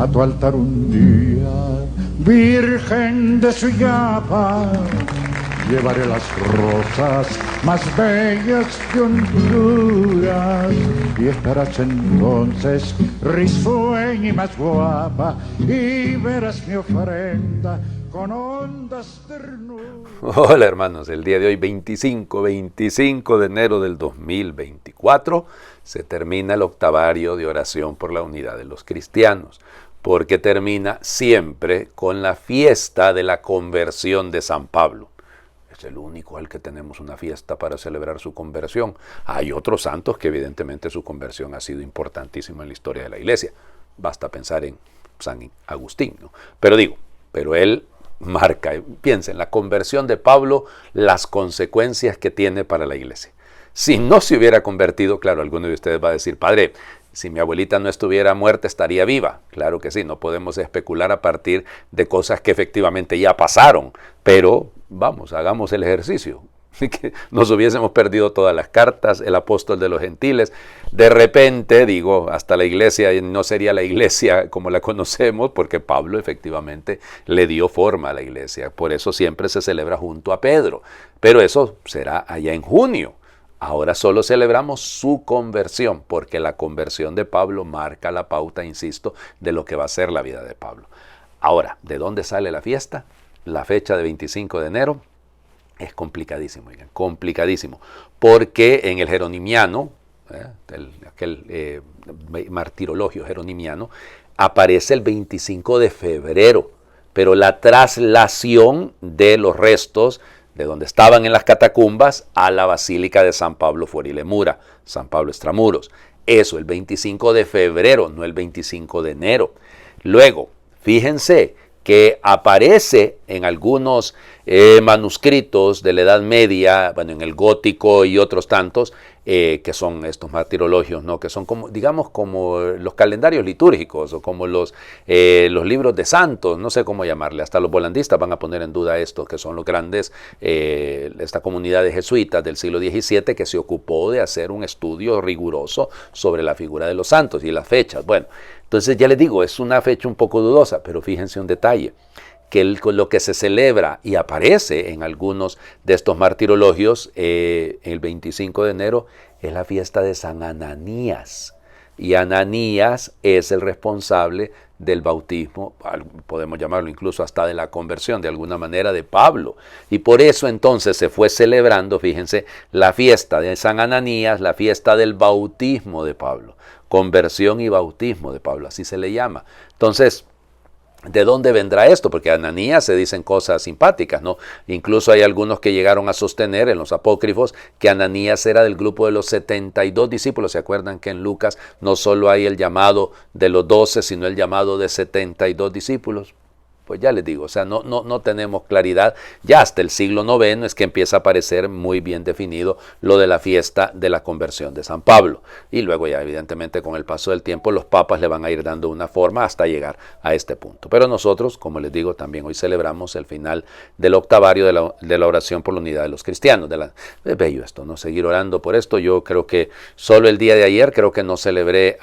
a tu altar un día, Virgen de Suyapa. Llevaré las rosas más bellas de Honduras y estarás entonces risueña y más guapa y verás mi ofrenda con hondas ternuras. Hola hermanos, el día de hoy 25 de enero del 2024 se termina el octavario de oración por la unidad de los cristianos, porque termina siempre con la fiesta de la conversión de San Pablo. Es el único al que tenemos una fiesta para celebrar su conversión. Hay otros santos que evidentemente su conversión ha sido importantísima en la historia de la iglesia. Basta pensar en San Agustín, ¿no? Pero él marca, piensen, la conversión de Pablo, las consecuencias que tiene para la iglesia. Si no se hubiera convertido, claro, alguno de ustedes va a decir, padre, si mi abuelita no estuviera muerta, estaría viva. Claro que sí, no podemos especular a partir de cosas que efectivamente ya pasaron, pero vamos, hagamos el ejercicio. Que nos hubiésemos perdido todas las cartas, el apóstol de los gentiles, de repente, hasta la iglesia no sería la iglesia como la conocemos, porque Pablo efectivamente le dio forma a la iglesia, por eso siempre se celebra junto a Pedro, pero eso será allá en junio. Ahora solo celebramos su conversión, porque la conversión de Pablo marca la pauta, insisto, de lo que va a ser la vida de Pablo. Ahora, ¿de dónde sale la fiesta? La fecha de 25 de enero. Es complicadísimo, complicadísimo, porque en el jeronimiano, aquel martirologio jeronimiano, aparece el 25 de febrero, pero la traslación de los restos de donde estaban en las catacumbas a la Basílica de San Pablo Fuorilemura, San Pablo Extramuros. Eso, el 25 de febrero, no el 25 de enero. Luego, fíjense que aparece en algunos manuscritos de la Edad Media, bueno, en el gótico y otros tantos, que son estos martirologios, ¿no? Que son como, digamos, como los calendarios litúrgicos o como los libros de santos, no sé cómo llamarle, hasta los volandistas van a poner en duda esto, que son los grandes, esta comunidad de jesuitas del siglo XVII que se ocupó de hacer un estudio riguroso sobre la figura de los santos y las fechas. Bueno, entonces ya les digo, es una fecha un poco dudosa, pero fíjense un detalle, que lo que se celebra y aparece en algunos de estos martirologios el 25 de enero es la fiesta de San Ananías. Y Ananías es el responsable del bautismo, podemos llamarlo incluso hasta de la conversión de alguna manera de Pablo. Y por eso entonces se fue celebrando, fíjense, la fiesta de San Ananías, la fiesta del bautismo de Pablo. Conversión y bautismo de Pablo, así se le llama. Entonces, ¿de dónde vendrá esto? Porque a Ananías se dicen cosas simpáticas, ¿no? Incluso hay algunos que llegaron a sostener en los apócrifos que Ananías era del grupo de los 72 discípulos. ¿Se acuerdan que en Lucas no solo hay el llamado de los 12, sino el llamado de 72 discípulos? Pues ya les digo, o sea, no tenemos claridad. Ya hasta el siglo IX es que empieza a aparecer muy bien definido lo de la fiesta de la conversión de San Pablo. Y luego ya evidentemente con el paso del tiempo los papas le van a ir dando una forma hasta llegar a este punto. Pero nosotros, como les digo, también hoy celebramos el final del octavario de la oración por la unidad de los cristianos. Es bello esto, ¿no? Seguir orando por esto. Yo creo que solo el día de ayer creo que no celebré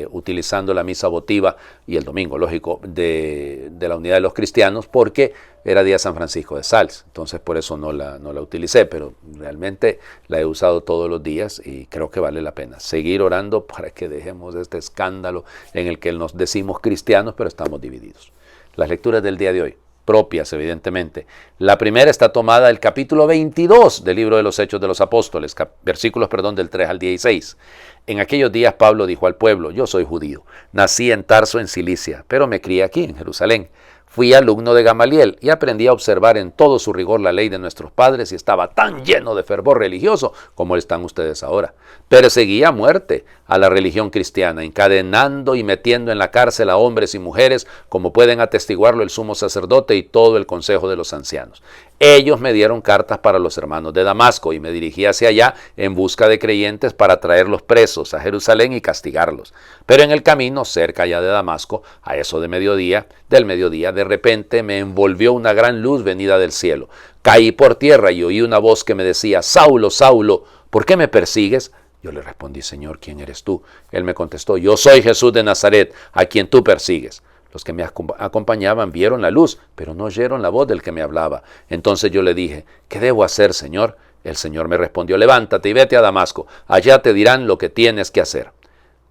utilizando la misa votiva y el domingo, lógico, de la unidad de los cristianos, porque era día San Francisco de Sales, entonces por eso no la utilicé, pero realmente la he usado todos los días y creo que vale la pena seguir orando para que dejemos este escándalo en el que nos decimos cristianos, pero estamos divididos. Las lecturas del día de hoy, propias evidentemente. La primera está tomada del capítulo 22 del libro de los Hechos de los Apóstoles, versículos del 3 al 16. En aquellos días Pablo dijo al pueblo: yo soy judío, nací en Tarso en Cilicia, pero me crié aquí en Jerusalén. Fui alumno de Gamaliel y aprendí a observar en todo su rigor la ley de nuestros padres y estaba tan lleno de fervor religioso como están ustedes ahora. Perseguí a muerte a la religión cristiana, encadenando y metiendo en la cárcel a hombres y mujeres, como pueden atestiguarlo el sumo sacerdote y todo el consejo de los ancianos. Ellos me dieron cartas para los hermanos de Damasco y me dirigí hacia allá en busca de creyentes para traerlos presos a Jerusalén y castigarlos. Pero en el camino, cerca ya de Damasco, a eso del mediodía, de repente me envolvió una gran luz venida del cielo. Caí por tierra y oí una voz que me decía: Saulo, Saulo, ¿por qué me persigues? Yo le respondí, Señor, ¿quién eres tú? Él me contestó, yo soy Jesús de Nazaret, a quien tú persigues. Los que me acompañaban vieron la luz, pero no oyeron la voz del que me hablaba. Entonces yo le dije, ¿qué debo hacer, Señor? El Señor me respondió, levántate y vete a Damasco, allá te dirán lo que tienes que hacer.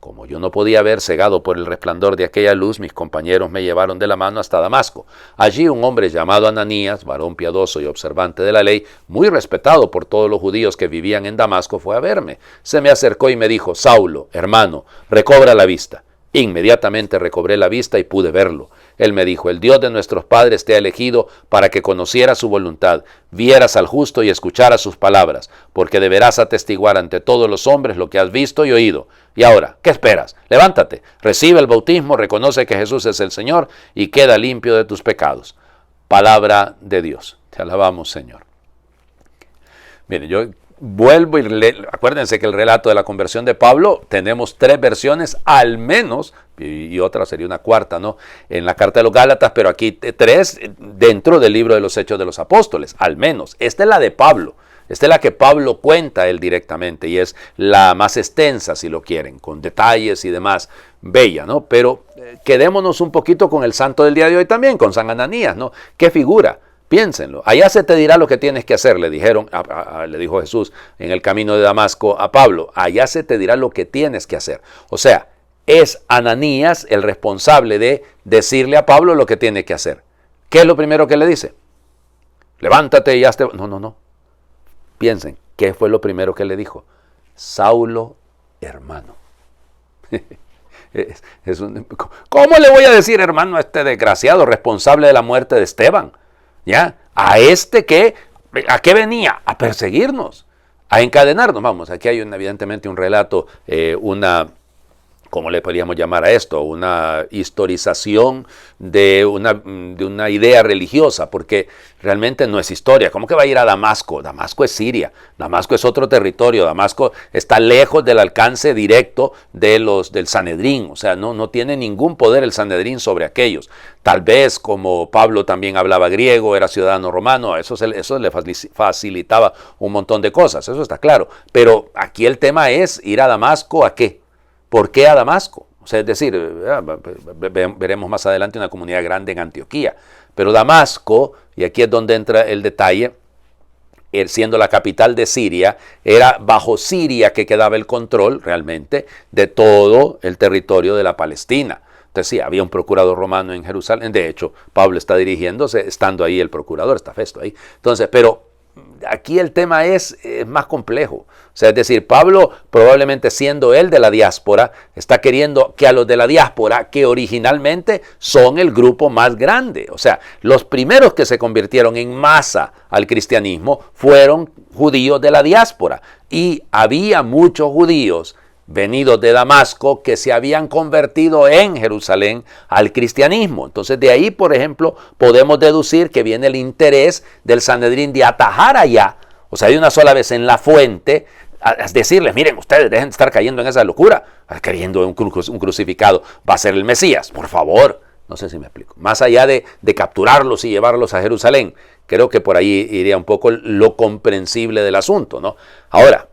Como yo no podía ver, cegado por el resplandor de aquella luz, mis compañeros me llevaron de la mano hasta Damasco. Allí un hombre llamado Ananías, varón piadoso y observante de la ley, muy respetado por todos los judíos que vivían en Damasco, fue a verme. Se me acercó y me dijo, Saulo, hermano, recobra la vista. Inmediatamente recobré la vista y pude verlo. Él me dijo, el Dios de nuestros padres te ha elegido para que conocieras su voluntad, vieras al justo y escucharas sus palabras, porque deberás atestiguar ante todos los hombres lo que has visto y oído. Y ahora, ¿qué esperas? Levántate, recibe el bautismo, reconoce que Jesús es el Señor y queda limpio de tus pecados. Palabra de Dios. Te alabamos, Señor. Miren, yo vuelvo y acuérdense que el relato de la conversión de Pablo tenemos 3 versiones al menos, y otra sería una cuarta, ¿no? En la carta de los Gálatas, pero aquí 3 dentro del libro de los Hechos de los Apóstoles, al menos. Esta es la de Pablo. Esta es la que Pablo cuenta él directamente y es la más extensa, si lo quieren, con detalles y demás, bella, ¿no? Pero quedémonos un poquito con el santo del día de hoy también, con San Ananías, ¿no? ¿Qué figura? Piénsenlo. Allá se te dirá lo que tienes que hacer, le dijo Jesús en el camino de Damasco a Pablo. Allá se te dirá lo que tienes que hacer. O sea, es Ananías el responsable de decirle a Pablo lo que tiene que hacer. ¿Qué es lo primero que le dice? Levántate y hazte... No. Piensen, ¿qué fue lo primero que le dijo? Saulo, hermano. ¿Cómo le voy a decir hermano a este desgraciado responsable de la muerte de Esteban? ¿Ya? A este que, ¿a qué venía? A perseguirnos, a encadenarnos. Vamos, aquí hay evidentemente un relato, ¿cómo le podríamos llamar a esto? Una historización de una idea religiosa, porque realmente no es historia. ¿Cómo que va a ir a Damasco? Damasco es Siria, Damasco es otro territorio, Damasco está lejos del alcance directo del Sanedrín, o sea, no tiene ningún poder el Sanedrín sobre aquellos. Tal vez como Pablo también hablaba griego, era ciudadano romano, eso le facilitaba un montón de cosas, eso está claro. Pero aquí el tema es ir a Damasco, ¿a qué? ¿Por qué a Damasco? O sea, es decir, veremos más adelante una comunidad grande en Antioquía. Pero Damasco, y aquí es donde entra el detalle, siendo la capital de Siria, era bajo Siria que quedaba el control realmente de todo el territorio de la Palestina. Entonces sí, había un procurador romano en Jerusalén. De hecho, Pablo está dirigiéndose, estando ahí el procurador, está Festo ahí. Entonces, pero aquí el tema es más complejo. O sea, es decir, Pablo, probablemente siendo él de la diáspora, está queriendo que a los de la diáspora, que originalmente son el grupo más grande, o sea, los primeros que se convirtieron en masa al cristianismo fueron judíos de la diáspora. Y había muchos judíos venidos de Damasco que se habían convertido en Jerusalén al cristianismo. Entonces de ahí, por ejemplo, podemos deducir que viene el interés del Sanedrín de atajar allá, o sea, de una sola vez en la fuente, a decirles, miren, ustedes dejen de estar cayendo en esa locura, creyendo en un crucificado va a ser el Mesías, por favor. No sé si me explico. Más allá de capturarlos y llevarlos a Jerusalén, creo que por ahí iría un poco lo comprensible del asunto, ¿no? Ahora,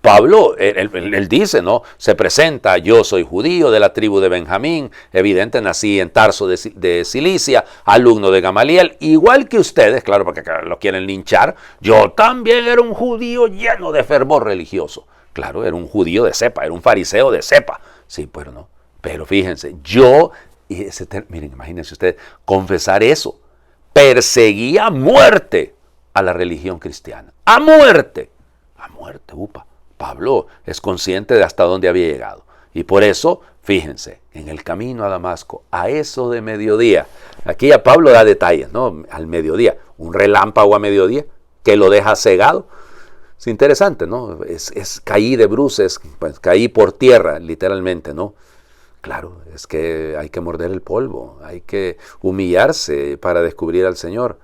Pablo, él dice, ¿no? Se presenta, yo soy judío de la tribu de Benjamín, evidente, nací en Tarso de Cilicia, alumno de Gamaliel, igual que ustedes, claro, porque lo quieren linchar, yo también era un judío lleno de fervor religioso. Claro, era un judío de cepa, era un fariseo de cepa. Sí, pero no. Pero fíjense, miren, imagínense ustedes, confesar eso, perseguía a muerte a la religión cristiana. A muerte, upa. Pablo es consciente de hasta dónde había llegado. Y por eso, fíjense, en el camino a Damasco, a eso de mediodía, aquí ya Pablo da detalles, ¿no? Al mediodía, un relámpago a mediodía que lo deja cegado. Es interesante, ¿no? Caí de bruces, pues caí por tierra, literalmente, ¿no? Claro, es que hay que morder el polvo, hay que humillarse para descubrir al Señor.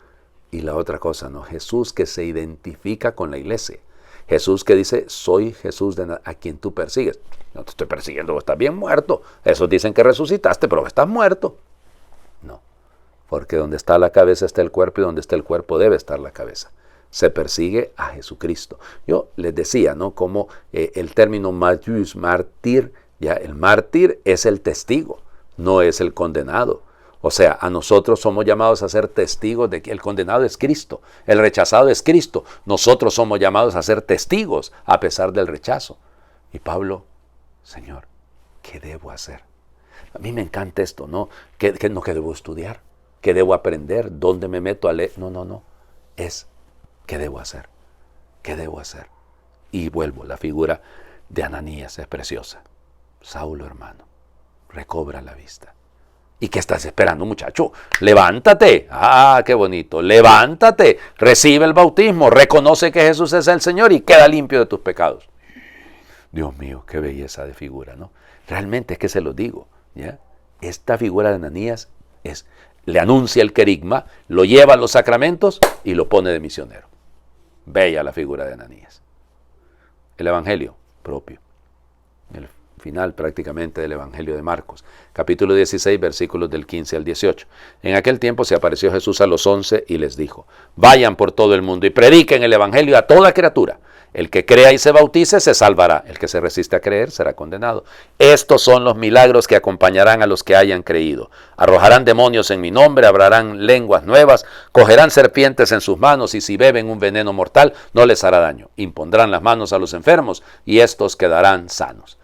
Y la otra cosa, ¿no? Jesús que se identifica con la iglesia. Jesús que dice, soy Jesús a quien tú persigues. No te estoy persiguiendo, vos estás bien muerto. Esos dicen que resucitaste, pero estás muerto. No, porque donde está la cabeza está el cuerpo y donde está el cuerpo debe estar la cabeza. se persigue a Jesucristo. Yo les decía, ¿no?, como el término martyrs, mártir, ya el mártir es el testigo, no es el condenado. O sea, a nosotros somos llamados a ser testigos de que el condenado es Cristo, el rechazado es Cristo. Nosotros somos llamados a ser testigos a pesar del rechazo. Y Pablo, Señor, ¿qué debo hacer? A mí me encanta esto, ¿no? ¿Qué debo estudiar? ¿Qué debo aprender? ¿Dónde me meto a leer? No. Es, ¿qué debo hacer? ¿Qué debo hacer? Y vuelvo, la figura de Ananías es preciosa. Saulo, hermano, recobra la vista. ¿Y qué estás esperando, muchacho? Levántate. Ah, qué bonito. Levántate, recibe el bautismo, reconoce que Jesús es el Señor y queda limpio de tus pecados. Dios mío, qué belleza de figura, ¿no? Realmente es que se lo digo, ¿ya? Esta figura de Ananías le anuncia el querigma, lo lleva a los sacramentos y lo pone de misionero. Bella la figura de Ananías. El Evangelio propio. El final prácticamente del Evangelio de Marcos, capítulo 16, versículos del 15 al 18. En aquel tiempo se apareció Jesús a los 11 y les dijo: vayan por todo el mundo y prediquen el Evangelio a toda criatura. El que crea y se bautice se salvará. El que se resiste a creer será condenado. Estos son los milagros que acompañarán a los que hayan creído. Arrojarán demonios en mi nombre, hablarán lenguas nuevas, cogerán serpientes en sus manos y si beben un veneno mortal no les hará daño. Impondrán las manos a los enfermos y estos quedarán sanos.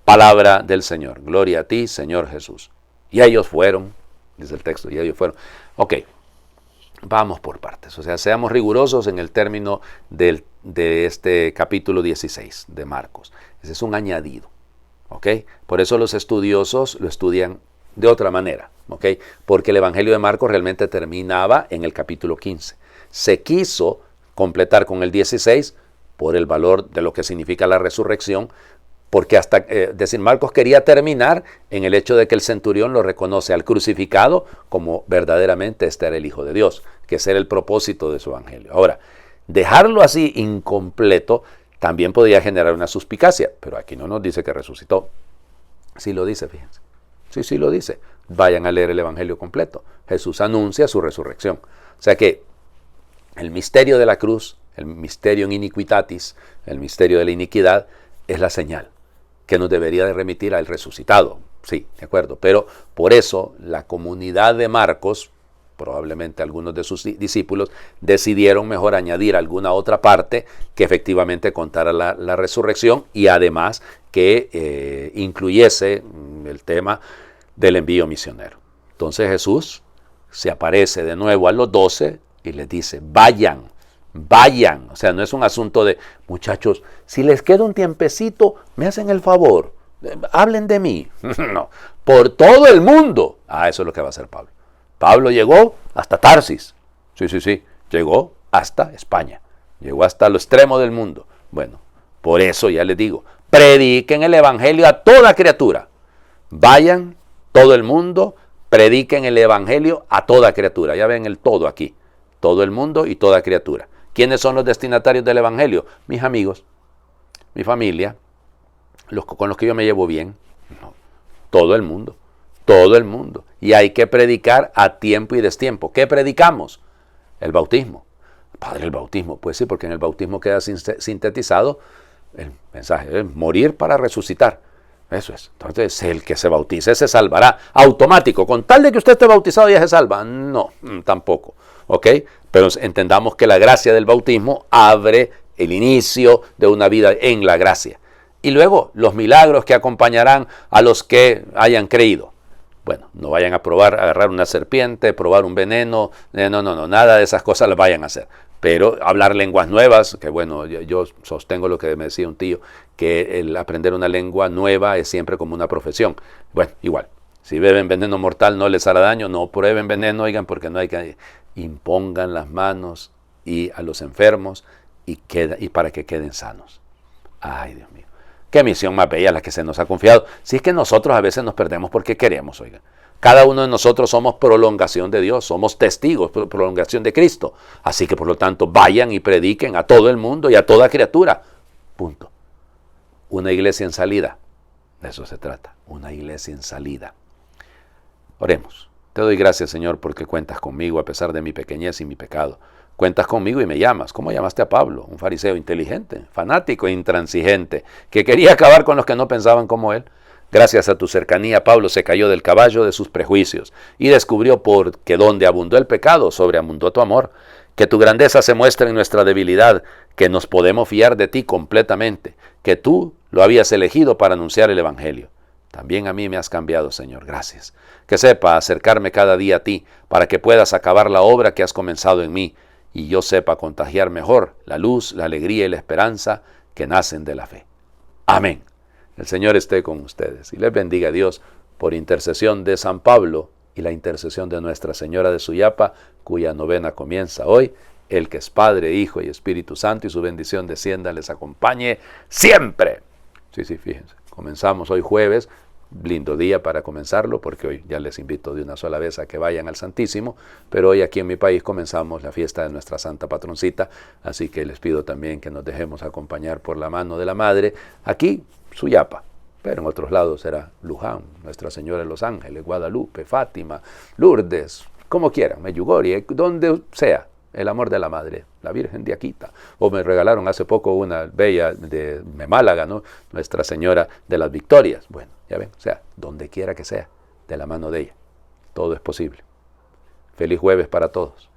Palabra del Señor. Gloria a ti, Señor Jesús. Y ellos fueron, dice el texto, y ellos fueron. Ok, vamos por partes. O sea, seamos rigurosos en el término de este capítulo 16 de Marcos. Ese es un añadido. ¿Ok? Por eso los estudiosos lo estudian de otra manera. ¿Ok? Porque el Evangelio de Marcos realmente terminaba en el capítulo 15. Se quiso completar con el 16 por el valor de lo que significa la resurrección, porque hasta decir Marcos quería terminar en el hecho de que el centurión lo reconoce al crucificado como verdaderamente este era el Hijo de Dios, que ese era el propósito de su evangelio. Ahora, dejarlo así incompleto también podría generar una suspicacia, pero aquí no nos dice que resucitó. Sí lo dice, fíjense. Sí lo dice. Vayan a leer el evangelio completo. Jesús anuncia su resurrección. O sea que el misterio de la cruz, el misterio in iniquitatis, el misterio de la iniquidad, es la señal que nos debería de remitir al resucitado. Sí, de acuerdo. Pero por eso la comunidad de Marcos, probablemente algunos de sus discípulos, decidieron mejor añadir alguna otra parte que efectivamente contara la resurrección y además que incluyese el tema del envío misionero. Entonces Jesús se aparece de nuevo a los 12 y les dice: vayan. O sea, no es un asunto de, muchachos, si les queda un tiempecito, me hacen el favor, hablen de mí. No, por todo el mundo. Eso es lo que va a hacer Pablo. Pablo llegó hasta Tarsis. Sí, llegó hasta España. Llegó hasta lo extremo del mundo. Bueno, por eso ya les digo, prediquen el evangelio a toda criatura. Vayan, todo el mundo, prediquen el evangelio a toda criatura. Ya ven el todo aquí. Todo el mundo y toda criatura. ¿Quiénes son los destinatarios del evangelio? Mis amigos, mi familia, con los que yo me llevo bien. No, todo el mundo. Y hay que predicar a tiempo y destiempo. ¿Qué predicamos? El bautismo. Padre, el bautismo. Pues sí, porque en el bautismo queda sintetizado el mensaje, es morir para resucitar. Eso es. Entonces, el que se bautice se salvará. Automático. Con tal de que usted esté bautizado ya se salva. No, tampoco. ¿Ok? Pero entendamos que la gracia del bautismo abre el inicio de una vida en la gracia. Y luego, los milagros que acompañarán a los que hayan creído. Bueno, no vayan a agarrar una serpiente, probar un veneno. No, nada de esas cosas las vayan a hacer. Pero hablar lenguas nuevas, que bueno, yo sostengo lo que me decía un tío, que el aprender una lengua nueva es siempre como una profesión. Bueno, igual, si beben veneno mortal no les hará daño, no prueben veneno, oigan, porque no hay que... Impongan las manos y a los enfermos y para que queden sanos. Ay, Dios mío. Qué misión más bella la que se nos ha confiado. Si es que nosotros a veces nos perdemos porque queremos, oigan. Cada uno de nosotros somos prolongación de Dios, somos testigos, prolongación de Cristo. Así que por lo tanto vayan y prediquen a todo el mundo y a toda criatura. Punto. Una iglesia en salida. De eso se trata. Una iglesia en salida. Oremos. Te doy gracias, Señor, porque cuentas conmigo a pesar de mi pequeñez y mi pecado. Cuentas conmigo y me llamas. ¿Cómo llamaste a Pablo? Un fariseo inteligente, fanático e intransigente, que quería acabar con los que no pensaban como él. Gracias a tu cercanía, Pablo se cayó del caballo de sus prejuicios y descubrió que donde abundó el pecado, sobreabundó tu amor. Que tu grandeza se muestre en nuestra debilidad, que nos podemos fiar de ti completamente, que tú lo habías elegido para anunciar el Evangelio. También a mí me has cambiado, Señor, gracias. Que sepa acercarme cada día a ti, para que puedas acabar la obra que has comenzado en mí, y yo sepa contagiar mejor la luz, la alegría y la esperanza que nacen de la fe. Amén. El Señor esté con ustedes y les bendiga a Dios por intercesión de San Pablo y la intercesión de Nuestra Señora de Suyapa, cuya novena comienza hoy. El que es Padre, Hijo y Espíritu Santo, y su bendición descienda, les acompañe siempre. Sí, fíjense, comenzamos hoy jueves, lindo día para comenzarlo, porque hoy ya les invito de una sola vez a que vayan al Santísimo, pero hoy aquí en mi país comenzamos la fiesta de nuestra Santa Patroncita, así que les pido también que nos dejemos acompañar por la mano de la Madre, aquí, Suyapa, pero en otros lados será Luján, Nuestra Señora de los Ángeles, Guadalupe, Fátima, Lourdes, como quieran, Medjugorje, donde sea. El amor de la Madre, la Virgen de Akita. O me regalaron hace poco una bella de Málaga, ¿no? Nuestra Señora de las Victorias. Bueno, ya ven, o sea, donde quiera que sea, de la mano de ella. Todo es posible. Feliz jueves para todos.